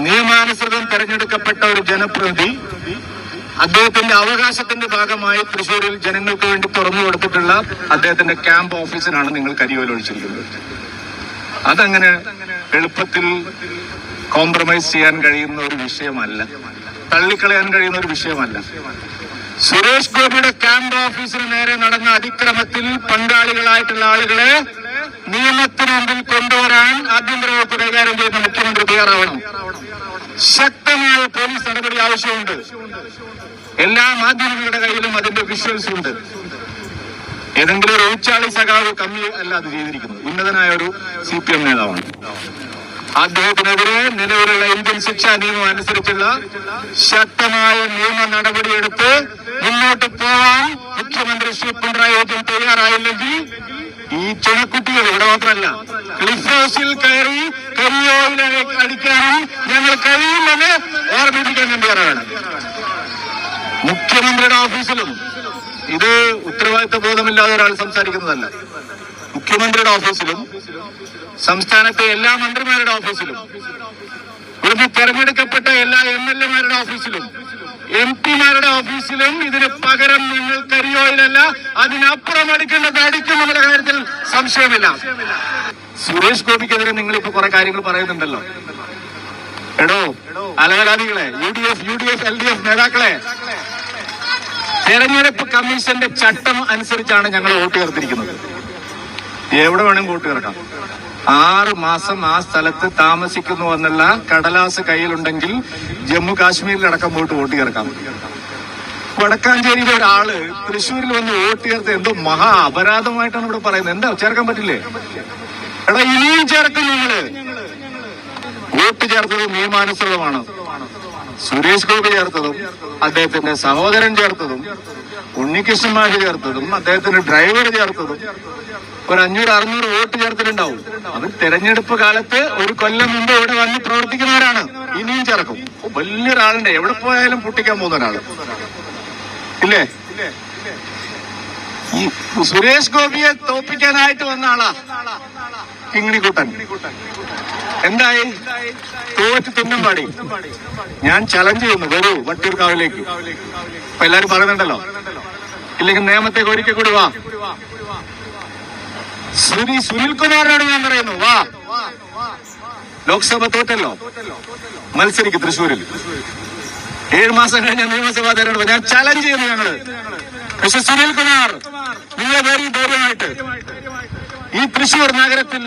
നിയമാനുസൃതം തെരഞ്ഞെടുക്കപ്പെട്ട ഒരു ജനപ്രതിനിധി അദ്ദേഹത്തിന്റെ അവകാശത്തിന്റെ ഭാഗമായി തൃശ്ശൂരിൽ ജനങ്ങൾക്ക് വേണ്ടി തുറന്നു കൊടുത്തിട്ടുള്ള അദ്ദേഹത്തിന്റെ ക്യാമ്പ് ഓഫീസിനാണ് നിങ്ങൾ കരിയോല ഒഴിച്ചിരിക്കുന്നത്. അതങ്ങനെ എളുപ്പത്തിൽ കോംപ്രമൈസ് ചെയ്യാൻ കഴിയുന്ന ഒരു വിഷയമല്ല, തള്ളിക്കളയാൻ കഴിയുന്ന ഒരു വിഷയമല്ല. സുരേഷ് ഗോപിയുടെ ക്യാമ്പ് ഓഫീസിന് നേരെ നടന്ന അതിക്രമത്തിൽ പങ്കാളികളായിട്ടുള്ള ആളുകളെ നിയമത്തിന് മുമ്പിൽ കൊണ്ടുവരാൻ ആഭ്യന്തര വകുപ്പ് കൈകാര്യം ചെയ്യുന്ന മുഖ്യമന്ത്രി തയ്യാറാവണം. ശക്തമായ പോലീസ് നടപടി ആവശ്യമുണ്ട്. എല്ലാ മാധ്യമങ്ങളുടെ കയ്യിലും അതിന്റെ വിഷ്വൽസ് ഉണ്ട്. ഏതെങ്കിലും ഒരു ഊച്ചാളി സഖാവ് കമ്മി അല്ല അത് ചെയ്തിരിക്കുന്നത്, ഉന്നതനായ ഒരു CPM നേതാവാണ്. അദ്ദേഹത്തിനെതിരെ നിലവിലുള്ള ഇന്ത്യൻ ശിക്ഷാ നിയമം അനുസരിച്ചുള്ള ശക്തമായ നിയമ നടപടിയെടുത്ത് മുന്നോട്ട് പോവാൻ മുഖ്യമന്ത്രി ശ്രീ പിണറായി വിജയൻ തയ്യാറായില്ലെങ്കിൽ ഈ ചുണക്കുട്ടികൾ ഇവിടെ മാത്രമല്ല, ക്ലിഫ് ഹൗസിൽ കയറി കരിയോയിൽ അടിക്കാനും ഞങ്ങൾ കഴിയുമെന്ന് ഓർമ്മിപ്പിക്കാൻ ഞാൻ തയ്യാറാണ്. മുഖ്യമന്ത്രിയുടെ ഓഫീസിലും ഇത് ഉത്തരവാദിത്ത ബോധമില്ലാതെ ഒരാൾ സംസാരിക്കുന്നതല്ല. മുഖ്യമന്ത്രിയുടെ ഓഫീസിലും സംസ്ഥാനത്തെ എല്ലാ മന്ത്രിമാരുടെ ഓഫീസിലും ഇവിടുന്ന് തെരഞ്ഞെടുക്കപ്പെട്ട എല്ലാ MLA-മാരുടെ ഓഫീസിലും MP-മാരുടെ ഓഫീസിലും ഇതിന് പകരം നിങ്ങൾ കരിയോയിലല്ല അതിനപ്പുറം അടിക്കേണ്ടത് അടിക്കുമെന്നുള്ള കാര്യത്തിൽ സംശയമില്ല. സുരേഷ് ഗോപിക്കെതിരെ നിങ്ങളിപ്പോ കുറെ കാര്യങ്ങൾ പറയുന്നുണ്ടല്ലോ. എടോ അലവലാദികളെ, UDF LDF നേതാക്കളെ, തെരഞ്ഞെടുപ്പ് കമ്മീഷന്റെ ചട്ടം അനുസരിച്ചാണ് ഞങ്ങൾ വോട്ട് ചേർത്തിരിക്കുന്നത്. എവിടെ വേണമെങ്കിൽ വോട്ട് ചേർക്കാം. 6 മാസം ആ സ്ഥലത്ത് താമസിക്കുന്നു എന്നുള്ള കടലാസ് കയ്യിലുണ്ടെങ്കിൽ ജമ്മു കാശ്മീരിലടക്കം പോയിട്ട് വോട്ട് ചേർക്കാം. വടക്കാഞ്ചേരിയിലെ ഒരാള് തൃശ്ശൂരിൽ വന്ന് വോട്ട് ചേർത്ത് എന്തോ മഹാ അപരാധമായിട്ടാണ് ഇവിടെ പറയുന്നത്. എന്താ ചേർക്കാൻ പറ്റില്ലേ? എടാ ഇനിയും ചേർക്കും. നിങ്ങള് വോട്ട് ചേർത്തത് നിയമാനുസൃതമാണ്. സുരേഷ് ഗോപി ചേർത്തതും അദ്ദേഹത്തിന്റെ സഹോദരൻ ചേർത്തതും ഉണ്ണികൃഷ്ണൻ മാഷ് ചേർത്തതും അദ്ദേഹത്തിന്റെ ഡ്രൈവർ ചേർത്തതും ഒരു 500-600 വോട്ട് ചേർത്തിട്ടുണ്ടാവും. അത് തെരഞ്ഞെടുപ്പ് കാലത്ത് ഒരു കൊല്ലം മുമ്പ് ഇവിടെ വന്ന് പ്രവർത്തിക്കുന്നവരാണ്. ഇനിയും ചേർക്കും. വലിയൊരാളുണ്ട്, എവിടെ പോയാലും പൊട്ടിക്കാൻ പോകുന്ന ഒരാള് ഇല്ലേ? ഈ സുരേഷ് ഗോപിയെ തോപ്പിക്കാനായിട്ട് വന്ന ആളാ കിങ്ങിണിക്കുട്ടൻ. എന്തായി? തോറ്റ് തുന്നമ്പാടി. ഞാൻ ചലഞ്ച് ചെയ്യുന്നു, വരൂ വട്ടിയൂർക്കാവിലേക്ക്. ഇപ്പൊ എല്ലാരും പറയുന്നുണ്ടല്ലോ, ഇല്ലെങ്കിൽ നിയമത്തേക്ക് ഒരിക്കൽ കൂടി വാ. ശ്രീ സുനിൽകുമാറിനോട് ഞാൻ പറയുന്നു, വാ. ലോക്സഭ തോറ്റല്ലോ, മത്സരിക്കും തൃശ്ശൂരിൽ. 7 മാസം കഴിഞ്ഞ നിയമസഭാ തെരഞ്ഞെടുപ്പ് ഞാൻ ചലഞ്ച് ചെയ്യുന്നു ഞങ്ങള്. പക്ഷെ സുനിൽകുമാർ, നിങ്ങളെ വേറെ ധൈര്യമായിട്ട് ഈ തൃശ്ശൂർ നഗരത്തിൽ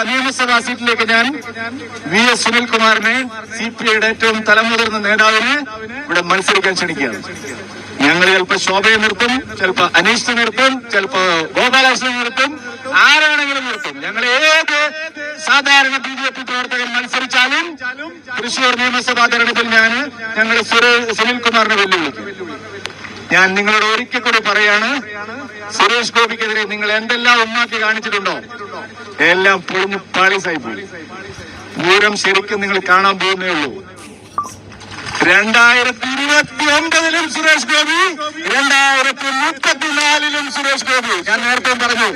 നിയമസഭാ സീറ്റിലേക്ക് ഞാൻ VS സുനിൽകുമാറിനെ, CPIയുടെ ഏറ്റവും തലമുതിർന്ന നേതാവിനെ ഇവിടെ മത്സരിക്കാൻ ക്ഷണിക്കുകയാണ്. ഞങ്ങൾ ചിലപ്പോ ശോഭയെ നിർത്തും, ചിലപ്പോ അനീഷിനെ നിർത്തും, ചിലപ്പോ ഗോപാലകൃഷ്ണനെ നിർത്തും, ആരാണെങ്കിലും നിർത്തും. ഞങ്ങൾ ഏത് സാധാരണ BJP പ്രവർത്തകൻ മത്സരിച്ചാലും തൃശ്ശൂർ നിയമസഭാ തെരഞ്ഞെടുപ്പിൽ ഞങ്ങൾ സുനിൽകുമാറിനെ വെല്ലുവിളിക്കും. ഞാൻ നിങ്ങളോട് ഒരിക്കൽ കൂടി പറയാണ്, സുരേഷ് ഗോപിക്കെതിരെ നിങ്ങൾ എന്തെല്ലാം ഉമ്മാക്കി കാണിച്ചിട്ടുണ്ടോ എല്ലാം പൊളിഞ്ഞു പാളീസായി പോയി. പൂരം ശരിക്കും നിങ്ങൾ കാണാൻ പോകുന്നേ ഉള്ളൂ. 2029-ലും സുരേഷ് ഗോപി, 2034-ലും സുരേഷ് ഗോപി. ഞാൻ നേരത്തെ പറഞ്ഞു.